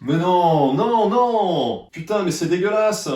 Mais non, non, non! Putain, mais c'est dégueulasse!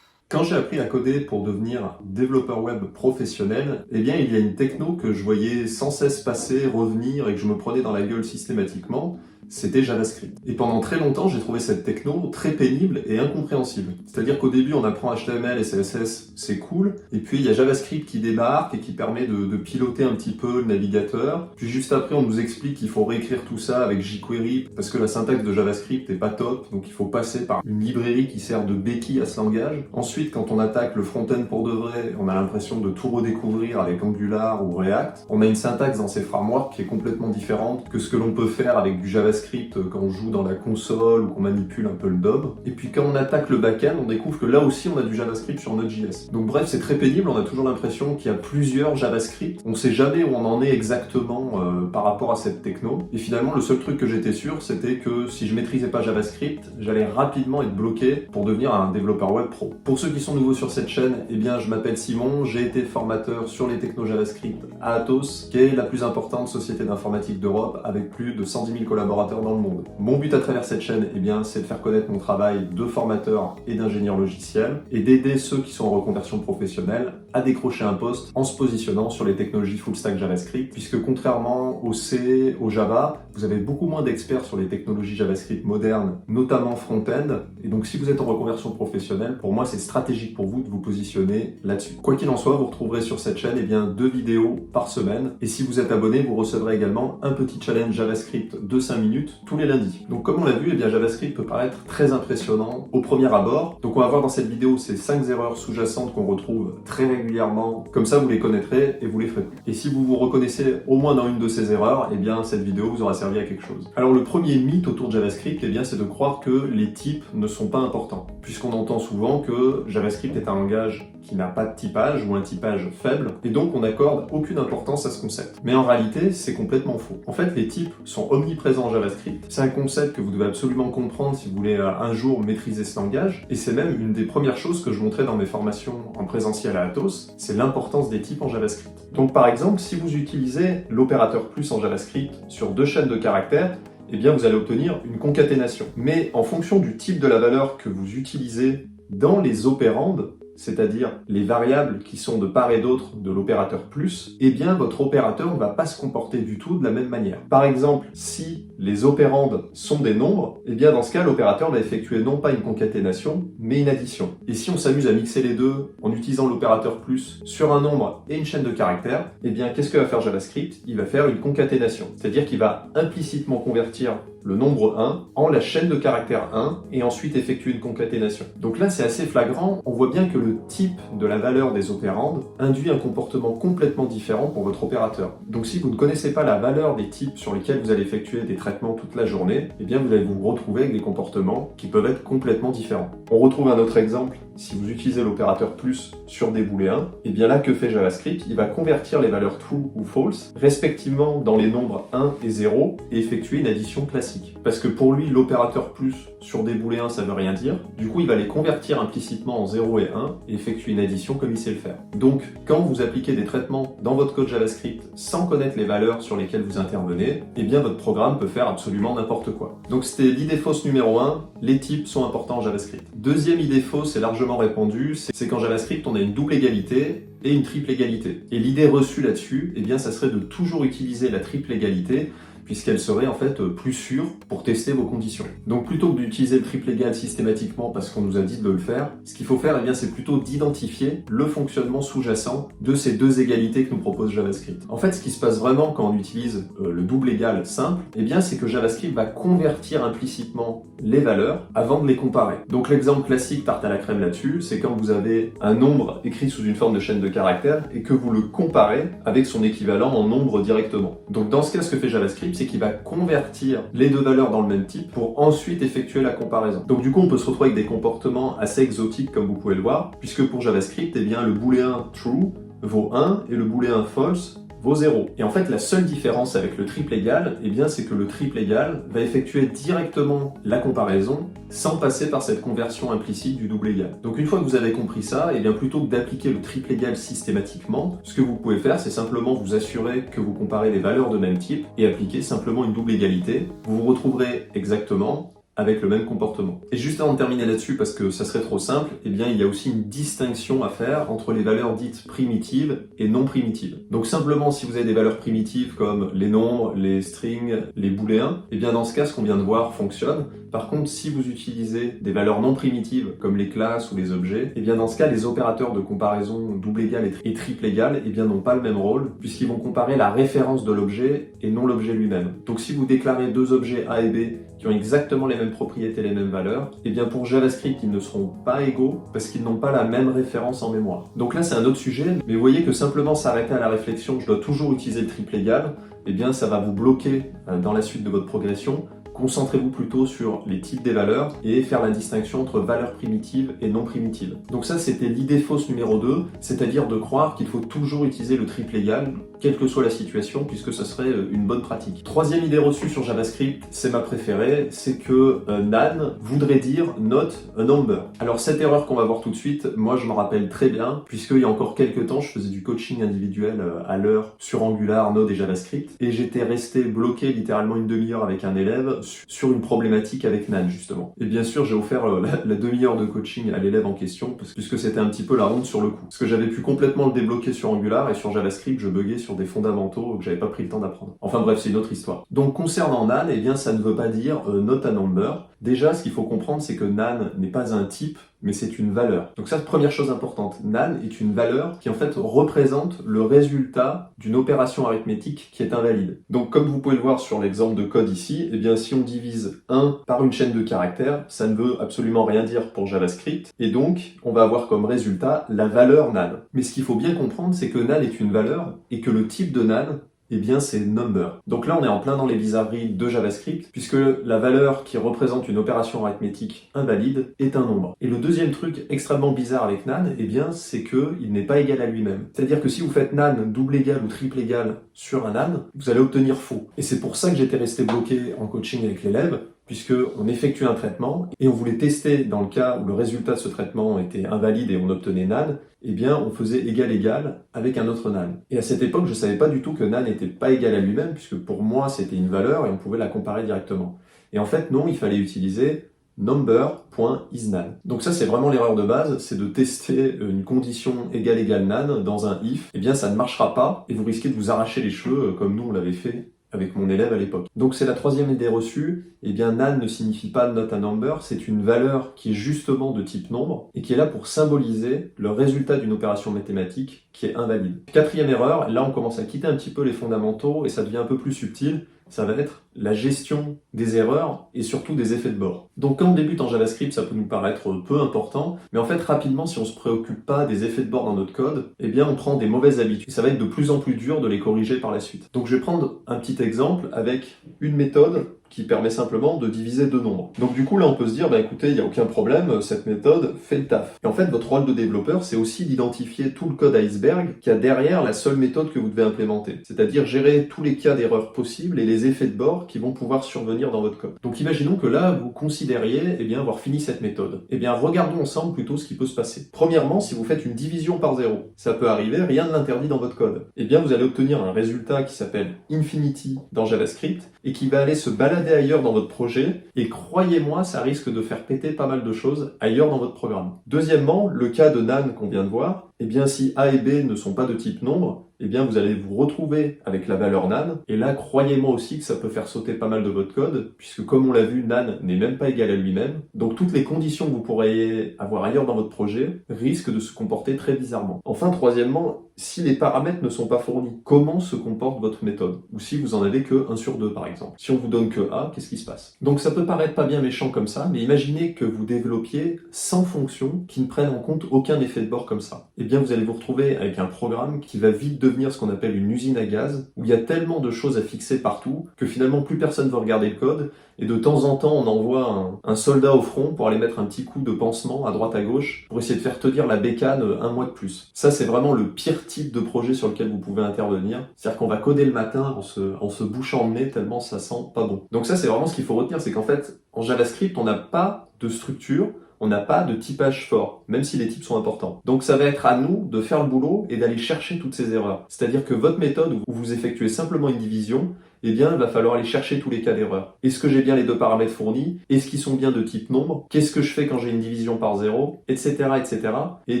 Quand j'ai appris à coder pour devenir développeur web professionnel, eh bien il y a une techno que je voyais sans cesse passer, revenir et que je me prenais dans la gueule systématiquement, c'était JavaScript. Et pendant très longtemps, j'ai trouvé cette techno très pénible et incompréhensible. C'est-à-dire qu'au début, on apprend HTML et CSS, c'est cool, et puis il y a JavaScript qui débarque et qui permet de piloter un petit peu le navigateur. Puis juste après, on nous explique qu'il faut réécrire tout ça avec jQuery, parce que la syntaxe de JavaScript est pas top, donc il faut passer par une librairie qui sert de béquille à ce langage. Ensuite, quand on attaque le front-end pour de vrai, on a l'impression de tout redécouvrir avec Angular ou React. On a une syntaxe dans ces frameworks qui est complètement différente que ce que l'on peut faire avec du JavaScript quand on joue dans la console ou qu'on manipule un peu le DOM. Et puis quand on attaque le back-end, on découvre que là aussi on a du JavaScript sur Node.js. Donc bref, c'est très pénible, on a toujours l'impression qu'il y a plusieurs JavaScript. On sait jamais où on en est exactement par rapport à cette techno. Et finalement, le seul truc que j'étais sûr, c'était que si je maîtrisais pas JavaScript, j'allais rapidement être bloqué pour devenir un développeur web pro. Pour ceux qui sont nouveaux sur cette chaîne, eh bien je m'appelle Simon, j'ai été formateur sur les technos JavaScript à Atos, qui est la plus importante société d'informatique d'Europe avec plus de 110 000 collaborateurs dans le monde. Mon but à travers cette chaîne, eh bien, c'est de faire connaître mon travail de formateur et d'ingénieur logiciel et d'aider ceux qui sont en reconversion professionnelle à décrocher un poste en se positionnant sur les technologies full stack JavaScript, puisque contrairement au C, au Java, vous avez beaucoup moins d'experts sur les technologies JavaScript modernes, notamment front-end, et donc si vous êtes en reconversion professionnelle, pour moi c'est stratégique pour vous de vous positionner là-dessus. Quoi qu'il en soit, vous retrouverez sur cette chaîne eh bien, 2 vidéos par semaine, et si vous êtes abonné, vous recevrez également un petit challenge JavaScript de 5 minutes tous les lundis. Donc comme on l'a vu, eh bien, JavaScript peut paraître très impressionnant au premier abord, donc on va voir dans cette vidéo ces 5 erreurs sous-jacentes qu'on retrouve très régulièrement, comme ça vous les connaîtrez et vous les ferez plus. Et si vous vous reconnaissez au moins dans une de ces erreurs, eh bien cette vidéo vous aura servi à quelque chose. Alors le premier mythe autour de JavaScript, eh bien c'est de croire que les types ne sont pas importants, puisqu'on entend souvent que JavaScript est un langage qui n'a pas de typage ou un typage faible, et donc on n'accorde aucune importance à ce concept. Mais en réalité, c'est complètement faux. En fait, les types sont omniprésents en JavaScript. C'est un concept que vous devez absolument comprendre si vous voulez un jour maîtriser ce langage, et c'est même une des premières choses que je montrais dans mes formations en présentiel à Atos, c'est l'importance des types en JavaScript. Donc par exemple, si vous utilisez l'opérateur plus en JavaScript sur 2 chaînes de caractères, eh bien vous allez obtenir une concaténation. Mais en fonction du type de la valeur que vous utilisez dans les opérandes, c'est-à-dire les variables qui sont de part et d'autre de l'opérateur plus, eh bien votre opérateur ne va pas se comporter du tout de la même manière. Par exemple, si les opérandes sont des nombres, eh bien dans ce cas, l'opérateur va effectuer non pas une concaténation, mais une addition. Et si on s'amuse à mixer les deux en utilisant l'opérateur plus sur un nombre et une chaîne de caractères, eh bien qu'est-ce que va faire JavaScript? Il va faire une concaténation, c'est-à-dire qu'il va implicitement convertir le nombre 1 en la chaîne de caractères 1 et ensuite effectuer une concaténation. Donc là, c'est assez flagrant. On voit bien que le type de la valeur des opérandes induit un comportement complètement différent pour votre opérateur. Donc si vous ne connaissez pas la valeur des types sur lesquels vous allez effectuer des traitements toute la journée, eh bien vous allez vous retrouver avec des comportements qui peuvent être complètement différents. On retrouve un autre exemple. Si vous utilisez l'opérateur plus sur des booléens, eh bien là, que fait JavaScript? Il va convertir les valeurs true ou false, respectivement dans les nombres 1 et 0, et effectuer une addition classique. Parce que pour lui, l'opérateur plus sur des booléens, ça veut rien dire. Du coup, il va les convertir implicitement en 0 et 1, et effectuer une addition comme il sait le faire. Donc, quand vous appliquez des traitements dans votre code JavaScript sans connaître les valeurs sur lesquelles vous intervenez, eh bien votre programme peut faire absolument n'importe quoi. Donc c'était l'idée fausse numéro 1, les types sont importants en JavaScript. Deuxième idée fausse, et largement répandue, c'est qu'en JavaScript, on a une double égalité et une triple égalité. Et l'idée reçue là-dessus, eh bien, ça serait de toujours utiliser la triple égalité, puisqu'elle serait en fait plus sûre pour tester vos conditions. Donc plutôt que d'utiliser le triple égal systématiquement parce qu'on nous a dit de le faire, ce qu'il faut faire, eh bien, c'est plutôt d'identifier le fonctionnement sous-jacent de ces deux égalités que nous propose JavaScript. En fait, ce qui se passe vraiment quand on utilise le double égal simple, eh bien, c'est que JavaScript va convertir implicitement les valeurs avant de les comparer. Donc l'exemple classique tarte à la crème là-dessus, c'est quand vous avez un nombre écrit sous une forme de chaîne de caractères et que vous le comparez avec son équivalent en nombre directement. Donc dans ce cas, ce que fait JavaScript, c'est qu'il va convertir les deux valeurs dans le même type pour ensuite effectuer la comparaison. Donc du coup, on peut se retrouver avec des comportements assez exotiques comme vous pouvez le voir, puisque pour JavaScript, eh bien, le booléen true vaut 1 et le booléen false vos zéros. Et en fait, la seule différence avec le triple égal, eh bien, c'est que le triple égal va effectuer directement la comparaison sans passer par cette conversion implicite du double égal. Donc une fois que vous avez compris ça, eh bien, plutôt que d'appliquer le triple égal systématiquement, ce que vous pouvez faire, c'est simplement vous assurer que vous comparez des valeurs de même type et appliquer simplement une double égalité. Vous vous retrouverez exactement avec le même comportement. Et juste avant de terminer là-dessus, parce que ça serait trop simple, eh bien il y a aussi une distinction à faire entre les valeurs dites primitives et non primitives. Donc simplement, si vous avez des valeurs primitives comme les nombres, les strings, les booléens, eh bien dans ce cas, ce qu'on vient de voir fonctionne. Par contre, si vous utilisez des valeurs non primitives comme les classes ou les objets, eh bien dans ce cas, les opérateurs de comparaison double égal et triple égal, eh bien n'ont pas le même rôle, puisqu'ils vont comparer la référence de l'objet et non l'objet lui-même. Donc si vous déclarez deux objets A et B qui ont exactement les mêmes propriétés, les mêmes valeurs, et bien pour JavaScript, ils ne seront pas égaux parce qu'ils n'ont pas la même référence en mémoire. Donc là, c'est un autre sujet, mais vous voyez que simplement s'arrêter à la réflexion, je dois toujours utiliser le triple égal, et bien ça va vous bloquer dans la suite de votre progression. Concentrez-vous plutôt sur les types des valeurs et faire la distinction entre valeurs primitives et non primitives. Donc ça, c'était l'idée fausse numéro 2, c'est-à-dire de croire qu'il faut toujours utiliser le triple égal, quelle que soit la situation, puisque ce serait une bonne pratique. Troisième idée reçue sur JavaScript, c'est ma préférée, c'est que nan voudrait dire not a number. Alors cette erreur qu'on va voir tout de suite, moi je me rappelle très bien, puisqu'il y a encore quelques temps, je faisais du coaching individuel à l'heure sur Angular, Node et JavaScript, et j'étais resté bloqué littéralement une demi-heure avec un élève sur une problématique avec nan justement. Et bien sûr, j'ai offert la demi-heure de coaching à l'élève en question, puisque c'était un petit peu la honte sur le coup. Parce que j'avais pu complètement le débloquer sur Angular, et sur JavaScript, je buguais sur des fondamentaux que j'avais pas pris le temps d'apprendre. Enfin bref, c'est une autre histoire. Donc concernant nan, eh bien ça ne veut pas dire not a number. Déjà, ce qu'il faut comprendre, c'est que nan n'est pas un type, mais c'est une valeur. Donc ça, première chose importante, nan est une valeur qui en fait représente le résultat d'une opération arithmétique qui est invalide. Donc comme vous pouvez le voir sur l'exemple de code ici, eh bien si on divise 1 par une chaîne de caractères, ça ne veut absolument rien dire pour JavaScript, et donc on va avoir comme résultat la valeur nan. Mais ce qu'il faut bien comprendre, c'est que nan est une valeur, et que le type de nan, eh bien c'est number. Donc là on est en plein dans les bizarreries de JavaScript, puisque la valeur qui représente une opération arithmétique invalide est un nombre. Et le deuxième truc extrêmement bizarre avec nan, eh bien c'est qu'il n'est pas égal à lui-même. C'est-à-dire que si vous faites nan double égal ou triple égal sur un nan, vous allez obtenir faux. Et c'est pour ça que j'étais resté bloqué en coaching avec l'élève, puisqu'on effectue un traitement et on voulait tester dans le cas où le résultat de ce traitement était invalide et on obtenait nan, eh bien on faisait égal avec un autre nan. Et à cette époque, je savais pas du tout que nan n'était pas égal à lui-même, puisque pour moi c'était une valeur et on pouvait la comparer directement. Et en fait non, il fallait utiliser number.isNan. Donc ça c'est vraiment l'erreur de base, c'est de tester une condition égale nan dans un if. Eh bien ça ne marchera pas et vous risquez de vous arracher les cheveux comme nous on l'avait fait avec mon élève à l'époque. Donc c'est la troisième idée reçue, eh bien nan ne signifie pas not a number, c'est une valeur qui est justement de type nombre et qui est là pour symboliser le résultat d'une opération mathématique qui est invalide. Quatrième erreur, là on commence à quitter un petit peu les fondamentaux et ça devient un peu plus subtil, ça va être la gestion des erreurs et surtout des effets de bord. Donc quand on débute en JavaScript, ça peut nous paraître peu important, mais en fait rapidement, si on se préoccupe pas des effets de bord dans notre code, eh bien on prend des mauvaises habitudes. Et ça va être de plus en plus dur de les corriger par la suite. Donc je vais prendre un petit exemple avec une méthode qui permet simplement de diviser deux nombres. Donc du coup là on peut se dire, bah écoutez, il n'y a aucun problème, cette méthode fait le taf. Et en fait votre rôle de développeur, c'est aussi d'identifier tout le code iceberg qui a derrière la seule méthode que vous devez implémenter. C'est-à-dire gérer tous les cas d'erreur possibles et les effets de bord qui vont pouvoir survenir dans votre code. Donc imaginons que là vous considériez avoir fini cette méthode. Regardons ensemble plutôt ce qui peut se passer. Premièrement, si vous faites une division par 0, ça peut arriver, rien ne l'interdit dans votre code. Vous allez obtenir un résultat qui s'appelle infinity dans JavaScript et qui va aller se balader ailleurs dans votre projet, et croyez-moi, ça risque de faire péter pas mal de choses ailleurs dans votre programme. Deuxièmement, le cas de nan qu'on vient de voir, si A et B ne sont pas de type nombre, vous allez vous retrouver avec la valeur nan, et là, croyez-moi aussi que ça peut faire sauter pas mal de votre code, puisque comme on l'a vu, nan n'est même pas égal à lui-même, donc toutes les conditions que vous pourriez avoir ailleurs dans votre projet risquent de se comporter très bizarrement. Enfin, troisièmement, si les paramètres ne sont pas fournis, comment se comporte votre méthode? Ou si vous en avez que 1 sur 2 par exemple. Si on vous donne que A, qu'est-ce qui se passe? Donc ça peut paraître pas bien méchant comme ça, mais imaginez que vous développiez 100 fonctions qui ne prennent en compte aucun effet de bord comme ça. Vous allez vous retrouver avec un programme qui va vite devenir ce qu'on appelle une usine à gaz, où il y a tellement de choses à fixer partout que finalement plus personne ne va regarder le code, et de temps en temps on envoie un soldat au front pour aller mettre un petit coup de pansement à droite à gauche pour essayer de faire tenir la bécane un mois de plus. Ça c'est vraiment le pire type de projet sur lequel vous pouvez intervenir. C'est-à-dire qu'on va coder le matin en se bouchant le nez tellement ça sent pas bon. Donc ça c'est vraiment ce qu'il faut retenir, c'est qu'en fait en JavaScript on n'a pas de structure, on n'a pas de typage fort, même si les types sont importants. Donc ça va être à nous de faire le boulot et d'aller chercher toutes ces erreurs. C'est-à-dire que votre méthode où vous effectuez simplement une division, eh bien, il va falloir aller chercher tous les cas d'erreur. Est-ce que j'ai bien les deux paramètres fournis? Est-ce qu'ils sont bien de type nombre? Qu'est-ce que je fais quand j'ai une division par 0? Etc., etc. Et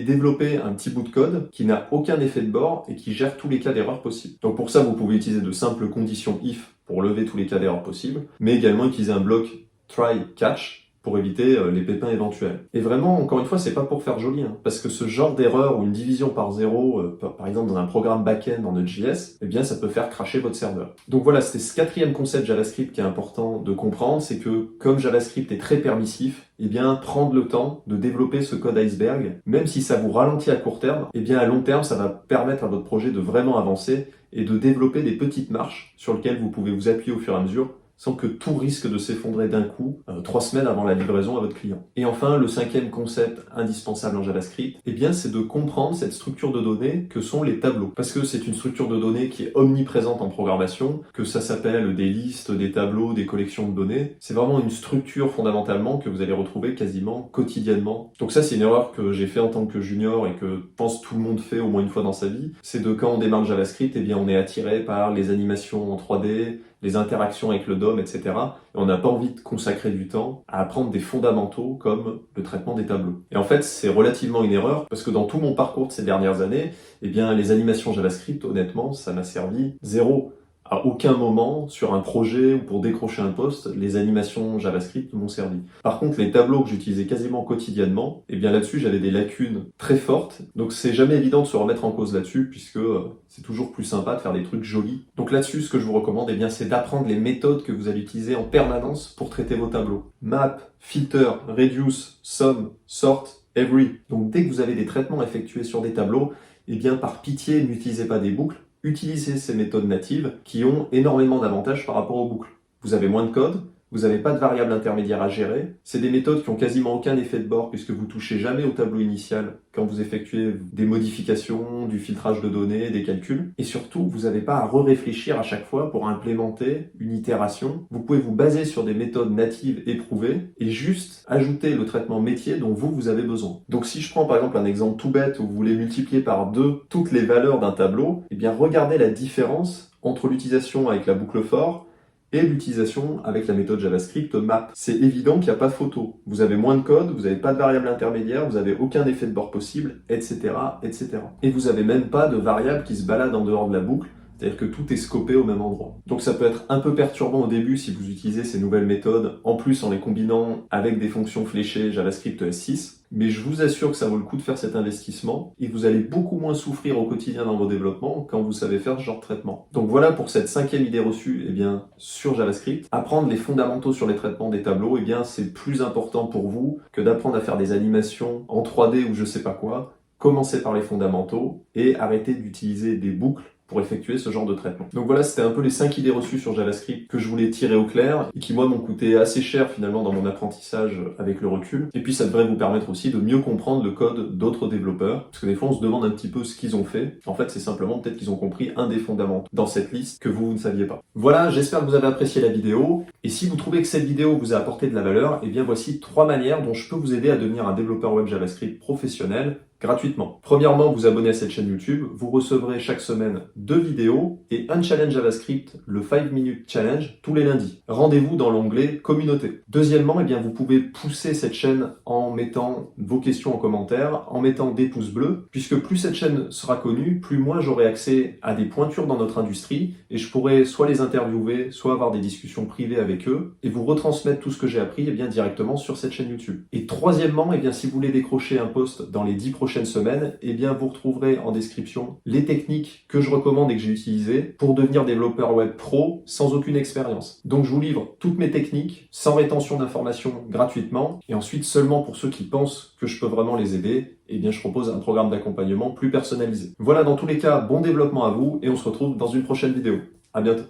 développer un petit bout de code qui n'a aucun effet de bord et qui gère tous les cas d'erreur possibles. Donc pour ça, vous pouvez utiliser de simples conditions if pour lever tous les cas d'erreur possibles, mais également utiliser un bloc try catch pour éviter les pépins éventuels. Et vraiment, encore une fois, c'est pas pour faire joli, hein, parce que ce genre d'erreur ou une division par 0, par exemple dans un programme back-end en Node.js, eh bien ça peut faire crasher votre serveur. Donc voilà, c'était ce quatrième concept JavaScript qui est important de comprendre, c'est que comme JavaScript est très permissif, eh bien prendre le temps de développer ce code iceberg, même si ça vous ralentit à court terme, eh bien à long terme, ça va permettre à votre projet de vraiment avancer et de développer des petites marches sur lesquelles vous pouvez vous appuyer au fur et à mesure sans que tout risque de s'effondrer d'un coup 3 semaines avant la livraison à votre client. Et enfin, le cinquième concept indispensable en JavaScript, eh bien, c'est de comprendre cette structure de données que sont les tableaux. Parce que c'est une structure de données qui est omniprésente en programmation, que ça s'appelle des listes, des tableaux, des collections de données. C'est vraiment une structure fondamentalement que vous allez retrouver quasiment quotidiennement. Donc ça, c'est une erreur que j'ai fait en tant que junior et que je pense tout le monde fait au moins une fois dans sa vie. C'est de quand on démarre le JavaScript, eh bien, on est attiré par les animations en 3D, les interactions avec le DOM, etc. Et on n'a pas envie de consacrer du temps à apprendre des fondamentaux comme le traitement des tableaux. Et en fait, c'est relativement une erreur parce que dans tout mon parcours de ces dernières années, eh bien, les animations JavaScript, honnêtement, ça m'a servi zéro. À aucun moment, sur un projet ou pour décrocher un poste, les animations JavaScript m'ont servi. Par contre, les tableaux que j'utilisais quasiment quotidiennement, eh bien là-dessus, j'avais des lacunes très fortes. Donc c'est jamais évident de se remettre en cause là-dessus, puisque c'est toujours plus sympa de faire des trucs jolis. Donc là-dessus, ce que je vous recommande, eh bien, c'est d'apprendre les méthodes que vous allez utiliser en permanence pour traiter vos tableaux. Map, filter, reduce, sum, sort, every. Donc dès que vous avez des traitements effectués sur des tableaux, eh bien par pitié, n'utilisez pas des boucles. Utilisez ces méthodes natives qui ont énormément d'avantages par rapport aux boucles. Vous avez moins de code, vous n'avez pas de variables intermédiaires à gérer. C'est des méthodes qui ont quasiment aucun effet de bord puisque vous touchez jamais au tableau initial quand vous effectuez des modifications, du filtrage de données, des calculs. Et surtout, vous n'avez pas à réfléchir à chaque fois pour implémenter une itération. Vous pouvez vous baser sur des méthodes natives éprouvées et juste ajouter le traitement métier dont vous avez besoin. Donc si je prends par exemple un exemple tout bête où vous voulez multiplier par 2 toutes les valeurs d'un tableau, eh bien regardez la différence entre l'utilisation avec la boucle for et l'utilisation avec la méthode JavaScript map. C'est évident qu'il n'y a pas photo. Vous avez moins de code, vous n'avez pas de variable intermédiaire, vous n'avez aucun effet de bord possible, etc., etc. Et vous n'avez même pas de variable qui se balade en dehors de la boucle, c'est-à-dire que tout est scopé au même endroit. Donc ça peut être un peu perturbant au début si vous utilisez ces nouvelles méthodes, en plus en les combinant avec des fonctions fléchées JavaScript S6, mais je vous assure que ça vaut le coup de faire cet investissement et que vous allez beaucoup moins souffrir au quotidien dans vos développements quand vous savez faire ce genre de traitement. Donc voilà pour cette cinquième idée reçue sur JavaScript. Apprendre les fondamentaux sur les traitements des tableaux, c'est plus important pour vous que d'apprendre à faire des animations en 3D ou je sais pas quoi. Commencez par les fondamentaux et arrêtez d'utiliser des boucles pour effectuer ce genre de traitement. Donc voilà, c'était un peu les 5 idées reçues sur JavaScript que je voulais tirer au clair et qui moi m'ont coûté assez cher finalement dans mon apprentissage avec le recul. Et puis ça devrait vous permettre aussi de mieux comprendre le code d'autres développeurs, parce que des fois on se demande un petit peu ce qu'ils ont fait. En fait c'est simplement peut-être qu'ils ont compris un des fondamentaux dans cette liste que vous ne saviez pas. Voilà, j'espère que vous avez apprécié la vidéo. Et si vous trouvez que cette vidéo vous a apporté de la valeur, eh bien voici 3 manières dont je peux vous aider à devenir un développeur web JavaScript professionnel gratuitement. Premièrement, vous abonnez à cette chaîne YouTube, vous recevrez chaque semaine 2 vidéos et un challenge JavaScript, le 5 Minute Challenge, tous les lundis. Rendez-vous dans l'onglet Communauté. Deuxièmement, vous pouvez pousser cette chaîne en mettant vos questions en commentaire, en mettant des pouces bleus, puisque plus cette chaîne sera connue, plus moi j'aurai accès à des pointures dans notre industrie et je pourrai soit les interviewer, soit avoir des discussions privées avec eux et vous retransmettre tout ce que j'ai appris directement sur cette chaîne YouTube. Et troisièmement, si vous voulez décrocher un poste dans les 10 prochaines semaines, vous retrouverez en description les techniques que je recommande et que j'ai utilisées pour devenir développeur web pro sans aucune expérience. Donc je vous livre toutes mes techniques sans rétention d'informations gratuitement et ensuite seulement pour ceux qui pensent que je peux vraiment les aider, je propose un programme d'accompagnement plus personnalisé. Voilà, dans tous les cas, bon développement à vous et on se retrouve dans une prochaine vidéo. À bientôt.